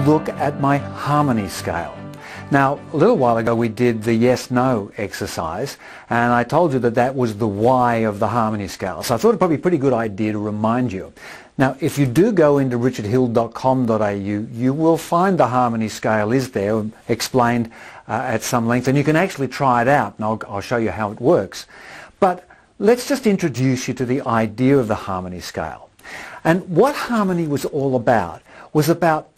look at my harmony scale. Now, a little while ago we did the yes-no exercise, and I told you that that was the Y of the harmony scale. So I thought it'd probably be a pretty good idea to remind you. Now, if you do go into richardhill.com.au, you will find the harmony scale is there, explained at some length, and you can actually try it out, and I'll show you how it works. But let's just introduce you to the idea of the harmony scale. And what harmony was all about was about,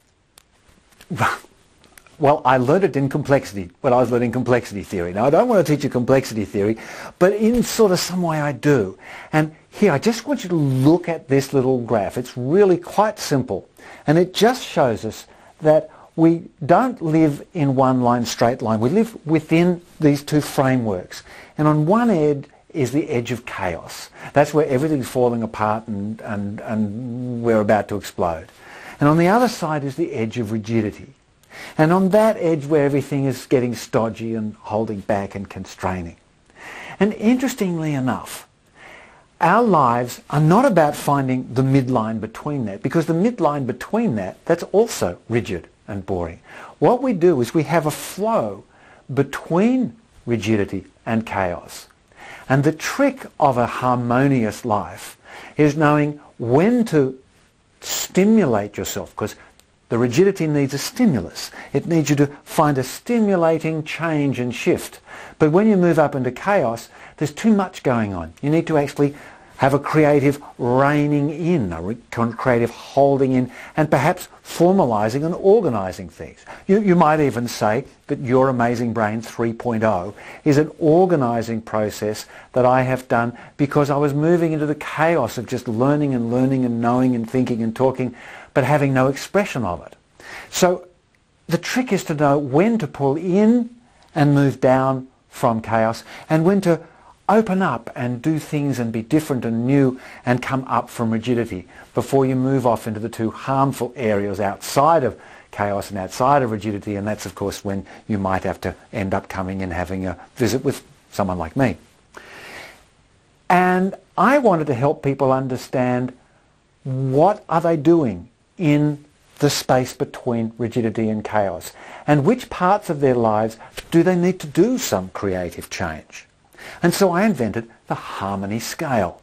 well, I learned it in complexity when I was learning complexity theory. Now, I don't want to teach you complexity theory, but in sort of some way I do. And here, I just want you to look at this little graph. It's really quite simple. And it just shows us that we don't live in one line, straight line. We live within these two frameworks. And on one edge is the edge of chaos. That's where everything's falling apart and we're about to explode. And on the other side is the edge of rigidity. And on that edge where everything is getting stodgy and holding back and constraining. And interestingly enough, our lives are not about finding the midline between that, because the midline between that, that's also rigid and boring. What we do is we have a flow between rigidity and chaos. And the trick of a harmonious life is knowing when to stimulate yourself, because the rigidity needs a stimulus. It needs you to find a stimulating change and shift. But when you move up into chaos, there's too much going on. You need to actually have a creative reining in, a creative holding in, and perhaps formalizing and organizing things. You might even say that your Amazing Brain 3.0 is an organizing process that I have done because I was moving into the chaos of just learning and knowing and thinking and talking, but having no expression of it. So the trick is to know when to pull in and move down from chaos, and when to open up and do things and be different and new and come up from rigidity before you move off into the two harmful areas outside of chaos and outside of rigidity. And that's, of course, when you might have to end up coming and having a visit with someone like me. And I wanted to help people understand what are they doing in the space between rigidity and chaos, and which parts of their lives do they need to do some creative change. And so I invented the harmony scale.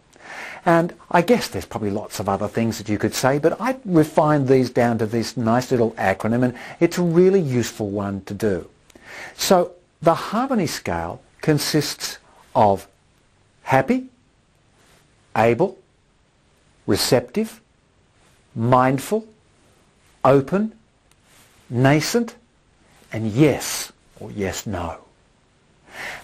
And I guess there's probably lots of other things that you could say, but I refined these down to this nice little acronym, and it's a really useful one to do. So the harmony scale consists of happy, able, receptive, mindful, open, nascent, and yes, or yes-no.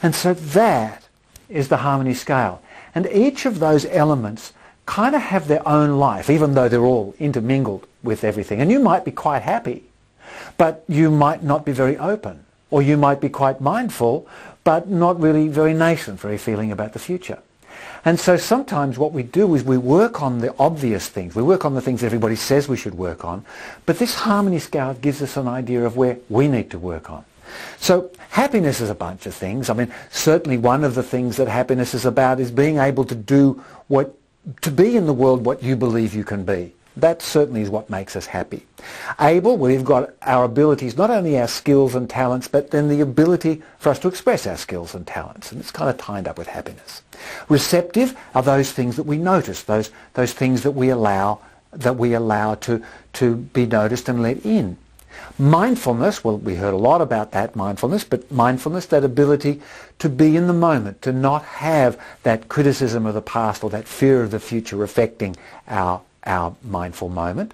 And so that is the harmony scale. And each of those elements kind of have their own life, even though they're all intermingled with everything. And you might be quite happy, but you might not be very open. Or you might be quite mindful, but not really very nascent, very feeling about the future. And so sometimes what we do is we work on the obvious things. We work on the things everybody says we should work on. But this harmony scale gives us an idea of where we need to work on. So happiness is a bunch of things. I mean, certainly one of the things that happiness is about is being able to do to be in the world what you believe you can be. That certainly is what makes us happy. Able, we've got our abilities, not only our skills and talents, but then the ability for us to express our skills and talents. And it's kind of tied up with happiness. Receptive are those things that we notice, those things that we allow to be noticed and let in. Mindfulness, well, we heard a lot about that, mindfulness, but mindfulness, that ability to be in the moment, to not have that criticism of the past or that fear of the future affecting our mindful moment.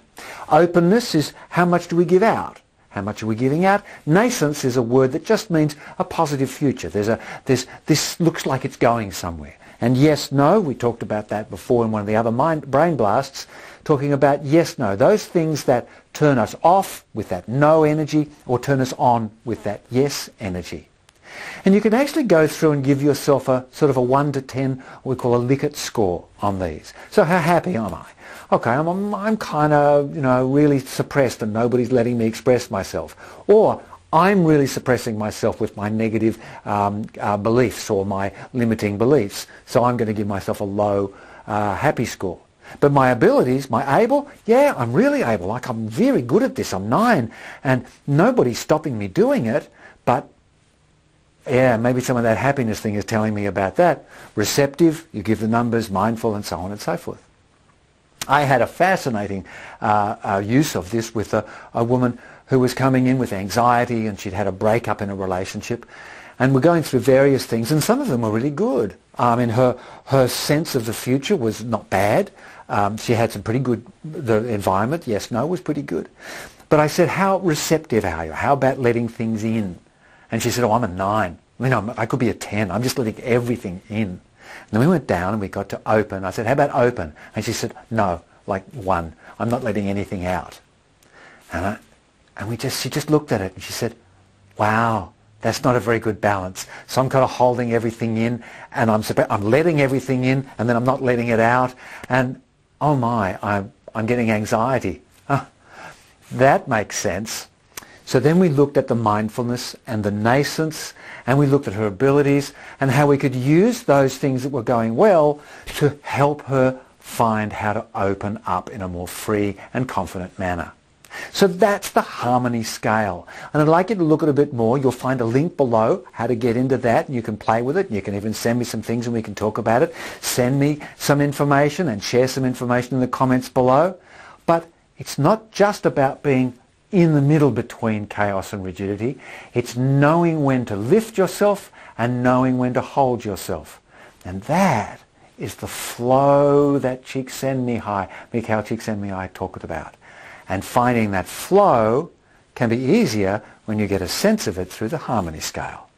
Openness is how much do we give out? How much are we giving out? Nascence is a word that just means a positive future. This looks like it's going somewhere. And yes, no, we talked about that before in one of the other brain blasts, talking about yes, no, those things that turn us off with that no energy or turn us on with that yes energy. And you can actually go through and give yourself a sort of a 1 to 10, what we call a Likert score on these. So how happy am I? Okay, I'm kind of, really suppressed and nobody's letting me express myself. Or I'm really suppressing myself with my negative beliefs or my limiting beliefs. So I'm going to give myself a low happy score. But my abilities, my able, yeah, I'm really able. Like, I'm very good at this. I'm 9 and nobody's stopping me doing it. But yeah, maybe some of that happiness thing is telling me about that. Receptive, you give the numbers, mindful, and so on and so forth. I had a fascinating use of this with a woman who was coming in with anxiety, and she'd had a breakup in a relationship. And we're going through various things, and some of them were really good. I mean, her sense of the future was not bad. She had some pretty good, the environment, yes, no, was pretty good. But I said, how receptive are you? How about letting things in? And she said, oh, I'm a 9. I mean, I could be a 10. I'm just letting everything in. And then we went down and we got to open. I said, how about open? And she said, no, like 1. I'm not letting anything out. And she just looked at it and she said, wow, that's not a very good balance. So I'm kind of holding everything in, and I'm letting everything in, and then I'm not letting it out. And oh my, I'm getting anxiety. That makes sense. So then we looked at the mindfulness and the nascence, and we looked at her abilities and how we could use those things that were going well to help her find how to open up in a more free and confident manner. So that's the harmony scale. And I'd like you to look at it a bit more. You'll find a link below how to get into that, and you can play with it. You can even send me some things and we can talk about it. Send me some information and share some information in the comments below. But it's not just about being in the middle between chaos and rigidity. It's knowing when to lift yourself and knowing when to hold yourself. And that is the flow that Mikhail Csikszentmihalyi talked about. And finding that flow can be easier when you get a sense of it through the harmony scale.